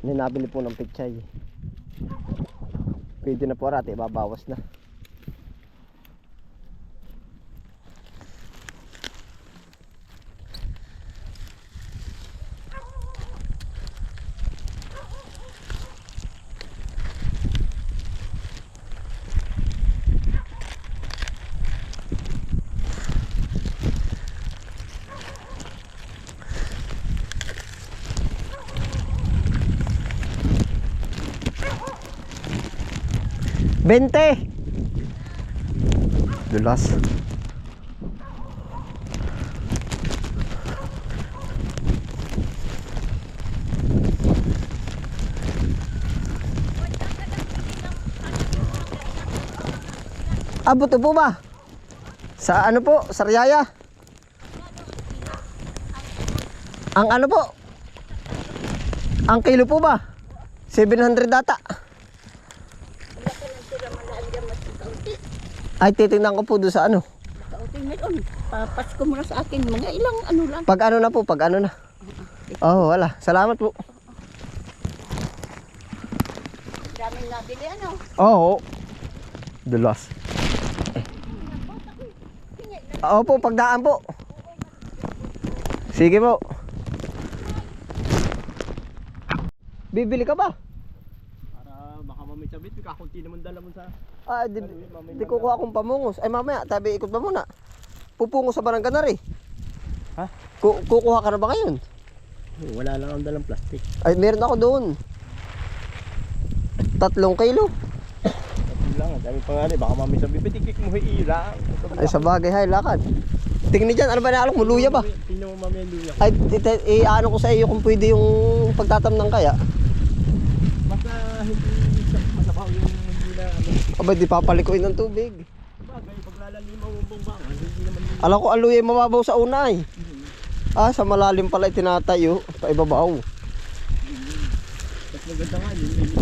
Ninabili po ng pichay. Pwede na po rati, babawas na. Bente. Dulas. Abot po ba? Sa ano po? Sariaya? Ang ano po? Ang kilo po ba? 700 data. Ay, titingnan ko po doon sa ano. Kauting meron. Papasko mo na sa akin. Mga ilang ano lang. Pag ano na po, pag ano na. Oh, wala. Salamat po. Daming nabili ano. Oo. Dulas. Oo po, pagdaan po. Sige po. Bibili ka ba? Para baka mamay sabit, kakunti naman dala mo sa... Ah, di kukuha akong pamungos. Ay mamaya, tabi ikot ba muna? Pupungos sa barangay na rin. Ha? Kukuha ka na ba ngayon? Wala lang ang dalang plastic. Ay, meron ako doon. 3 kilo. Ito lang, ang dami pangali. Baka mamay sabit, pitikik mo hiila. Ay, sa bagay, hay, lakad. Tingnan dyan, ano ba naalok mo? Luya ba? Tingnan mo mamaya luya. Ay, ano ko sa iyo kung pwede yung pagtatamnang kaya. Basta hindi masabaw yung hindi na ano. Aba, di papalikuin ng tubig. Bagay, paglalalimaw ang bumbang, hindi naman yun. Alam ko, aluya mababaw sa una eh. Ah, sa malalim pala itinatayo, paibabaw. Mas maganda nga yun.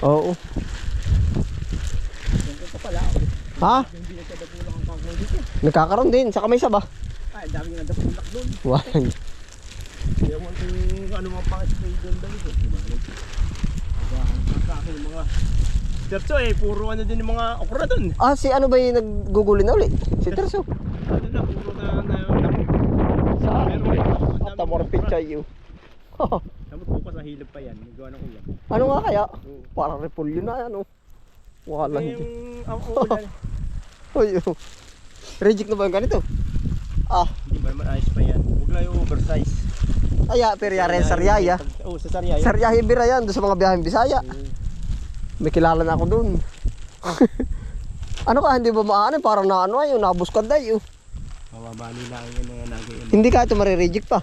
Oo. Ganito pa pala. Ha? Hindi na siya dapulang ang kangkong dito. Nagkakaroon din, sa kamay ba? Ay, dami nga dapulak doon. Wala. Kaya mo kung ano mga pang-spray doon dali ko. Kakakin ng mga... Terso eh, puro ano din yung mga okra doon. Ah, si ano ba yung nagguguli na ulit? Si Terso. Ano na, puro na Saan? Pero may At tamor pichay yun. Dapat bukas na hilab pa yan, gawa ng ulam. Ano nga kaya? Oo. Parang repulyo na yan, oh. Wala. Yung ang ulan, Uy, oh. Reject na ba yung ganito? Ah, hindi ba naman ayos pa yan? Huwag lang yung oversize. aya, pero yari sa Sariaya. Oo, sa Sariaya. Sariaya bira yan, doon sa mga biyaheng Bisaya. May kilala na ako doon. Ano ka, hindi ba maano? Parang na ano ay, nabuskad na yun. Mababa nila ang yung mga nag-iim. Hindi ka ito marireject pa.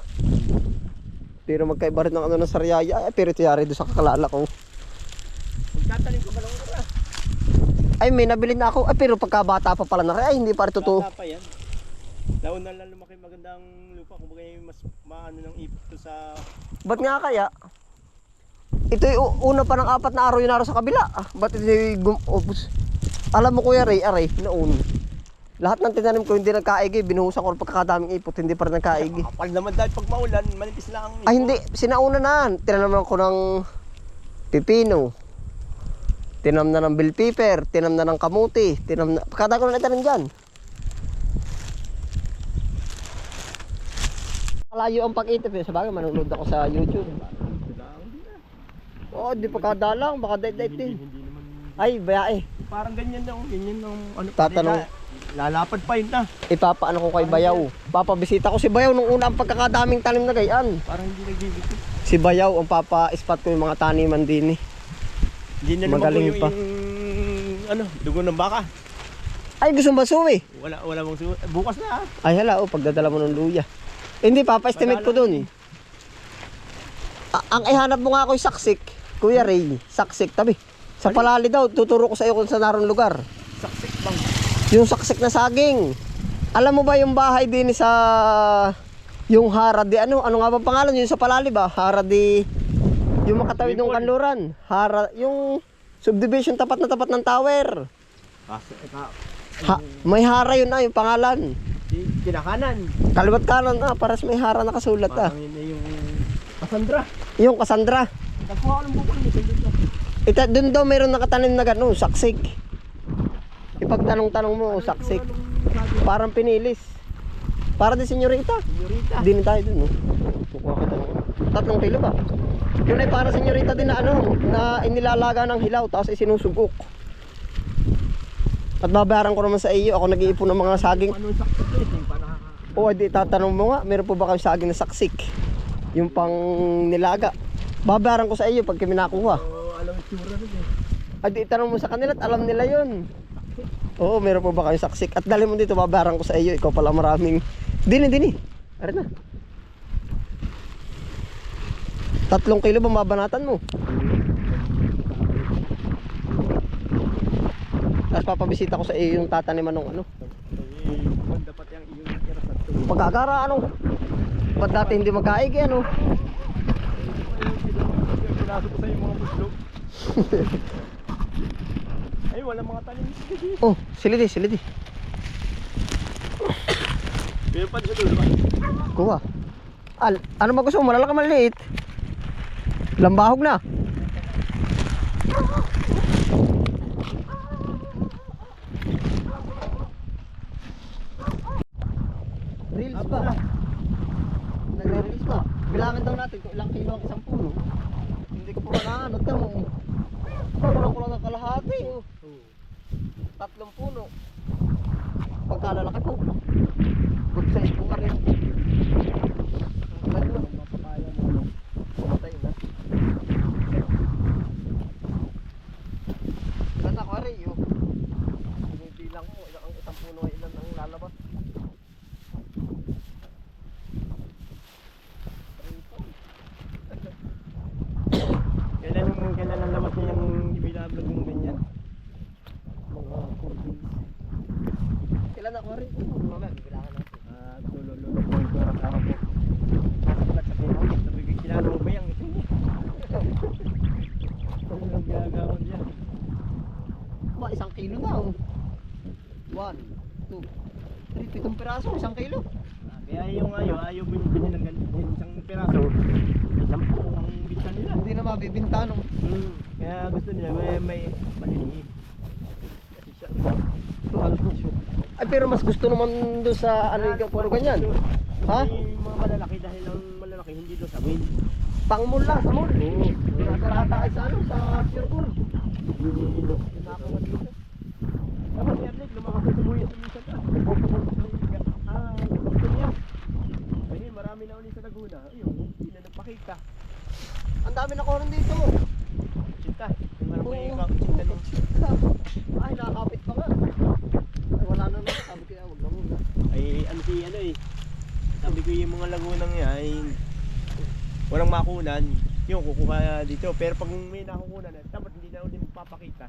Pero magkaiba rin ng ano ng Sariaya. Ay, pero ito yari doon sa kakalala ko. Magtatanim ka ba lang okra? Ay, may nabili na ako. Ay, pero pagkabata pa pala na rin. Ay, hindi pa rin totoo. Bata pa yan. Laon na lang lumaki magandang lupa. Kung bagay mas maano ng ipot to sa... Ba't nga kaya? Ito yung una pa ng 4 na araw yung naro sa kabila. Ah, ba't ito yung alam mo kuya Ray, aray, noon. Lahat ng tinanim ko hindi nagkaigi. Binuhusan ko ng pagkakadaming ipot, hindi pa rin nagkaigi. Kapal naman dahil pag maulan, manipis lang ang ipot. Ay, hindi. Sinauna na. Tinanaman ko ng pipino. Tinam na ng bell pepper. Tinam na ng kamuti. Tinam na... Kada ko na itanim dyan. Malayo ang pag-itip eh. Sabagay, manonood ako sa YouTube. Oo, di pa kadalang. Baka date-date din. Hindi naman... Ay, bayae. Parang ganyan lang. Ganyan lang. Ano, Tatanong. Lalapad pa yun na. Ipapaano ko kay Bayaw. Papabisita ko si Bayaw nung una ang pagkakadaming tanim na gayaan. Parang hindi nagbibigay. Si Bayaw ang papa-spot ko yung mga taniman din eh. Hindi na Magaling naman po pa. yung ano, dugo ng baka. Ay, gusto mo suwi? Wala mong bukas na ah. Ay, hala, oh, pagdadala mo ng luya. Hindi, papa-estimate ko dun. Ang ihanap mo nga ako yung saksik. Kuya Ray, saksik, tabi. Sa Palali daw, tuturo ko sa iyo kung saan naroon lugar. Saksik bang. Yung saksik na saging. Alam mo ba yung bahay din sa... Yung Haradi, ano nga ba pangalan? Yung sa Palali ba? Haradi... Yung makatawid ng kanluran. Yung subdivision tapat na tapat ng tower. May Hara yun na, yung pangalan. Kinakanan. Kaliwat kanan paras may Hara nakasulat Parang yun na yung Cassandra. Yung Cassandra. Nagkuha ko ng bukol ni Cassandra. Doon daw meron nakatanim na gano'n, saksik. Ipagtanong-tanong mo, saksik. Parang pinilis. Para din senyorita. Senyorita. Din tayo dun, no? Kukuha ka tatlong kilo ba? Yun ay para senyorita din na ano, na inilalaga ng hilaw, tapos isinusugok. At babayaran ko naman sa iyo, ako nag-iipon ng mga saging. Anong saksik yung panaka? O, di tatanong mo nga, meron po ba kayo saging na saksik? Yung pang nilaga. Babayaran ko sa iyo pag kami nakuha. Alam tsura rin eh. Ay, di tanong mo sa kanila at alam nila yun. Oo, meron po ba kayo saksik? At dali mo dito, babayaran ko sa iyo. Ikaw pala maraming. Dini. Arin na. 3 kilo ba mabanatan mo? Tapos papabisita ko sa iyo yung tataniman ng ano. Kung dapat yung iyong natira sa tulo. Pagkagara ano. Ba't dati hindi magkaig ano? Pinasok ko sa yung mga buslog. Ay, wala mga tanim dito. Oh, silidi. Meron pa sa dulo ba? Kuha. Ano ba gusto mo? Malalaki maliit. Lambahog na. Reels ba? Nagre-reels ba? Bilangin daw natin kung ilang kilo ang isang puno. Hindi ko pa manahanod ka mo. Parang ko lang ng kalahati. 3 puno. Pagkalalaki po. Good size po ka rin. Ano? Mapapaya mo. Pumatay na. Ilan ako rin yun? Hindi lang mo. Ang isang puno ay ilan ang lalabas. Kailan ang labas niya yung binablog yung ganyan? Mga 4 days. Ilan ako rin? Mamaya, bibilangan natin. Lolo po ito ang tao po. Nakakalat sa pinag. Sabi ko, kilala mo ba yung ito niya? Ano ang gagawin niya? Ba, 1 kilo na oh. 1, 2, 3, 7 piraso, 1 kilo. Kaya yung ayaw binibili ng ganito. Isang peraso. Isang po ang bitsa nila. Hindi na mabibinta no. Kaya gusto nila may maliliit. Kasi siya. Ay pero mas gusto naman doon sa ano yung puro ganyan. Ha? Yung mga malalaki dahil ang malalaki hindi doon sa wind. Pangmul lang, sa mall. Oo. Nasa ay sa ano, sa circle. Nakakuha dito. Tapos si Arnett, lumakas sa sibuyas sa minsan ka. Gusto niya. Ayun, marami na ulit sa Laguna. Ayun, hindi na nagpakita. Ang dami na koron dito. Cinta. Yung marami Oo. yung cinta nung. Ay, nakakapit pa nga. Ay, wala na naman. Sabi ko yan, wag na muna. Ay, ano eh. Sabi ko yung mga Lagunang yan ay walang makunan. Yung kukuha dito. Pero pag may nakukunan, dapat hindi na ulit magpapakita.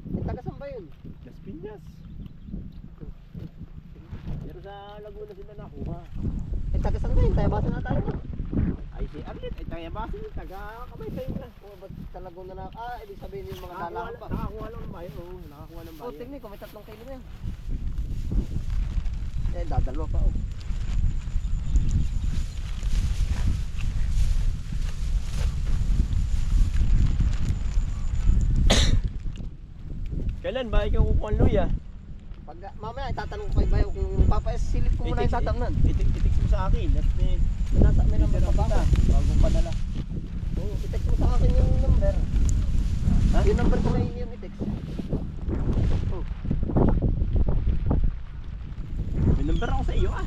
Eh, taga saan ba yun? Las Piñas. Pero sa Laguna sila nakuha. Eh, taga saan ba yun? Tayabasan na tayo. Ay si Arnett, ay tayabasin yung taga kamay tayo na. O, ba't talago na ibig sabihin yung mga Nakakuha dalakan pa. nakakuha lang ng bayan. Oo, nakakuha ng O, bayan. tingnan ko, may 3 kilo na yan. Eh, dadalwa pa oh. Kailan ba ikaw kukuha ng luya? Pag, mamaya, itatanong ko kay Bayo kung papasilip ko muna yung tatamnan. Itik mo sa akin. At Nasa may number pa ba? bago padala. Oo, i-text mo sa akin yung number. Ha? Yung number ko na yun yung i-text. Oh. May number ako sa iyo ah.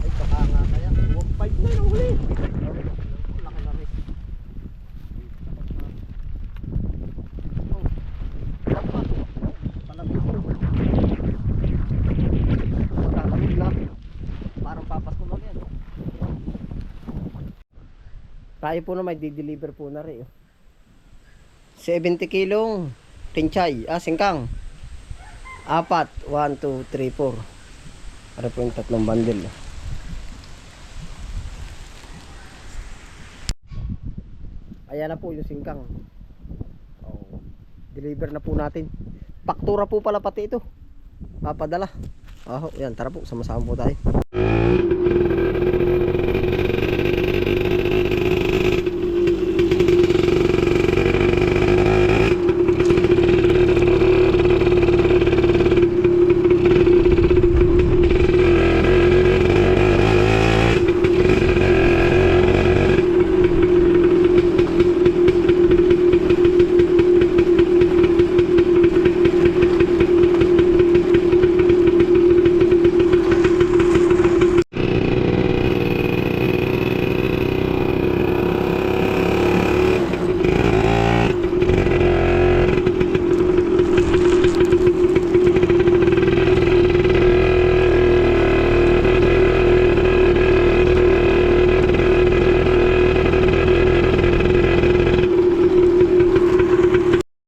Ay, baka nga kaya. 5 na yung huli. Laki na rin. Oh. Dapat. Palabito. Magkakamit na. Parang papas ko lang yan. Oh. Tayo po na may di-deliver po na rin. 70 kilong kinchay. Singkang. 4. 1, 2, 3, 4. Para po yung 3 bundle. Ayan na po yung singkang. Oh, deliver na po natin. Paktura po pala pati ito. Papadala. Yan, tara po, sama-sama po tayo.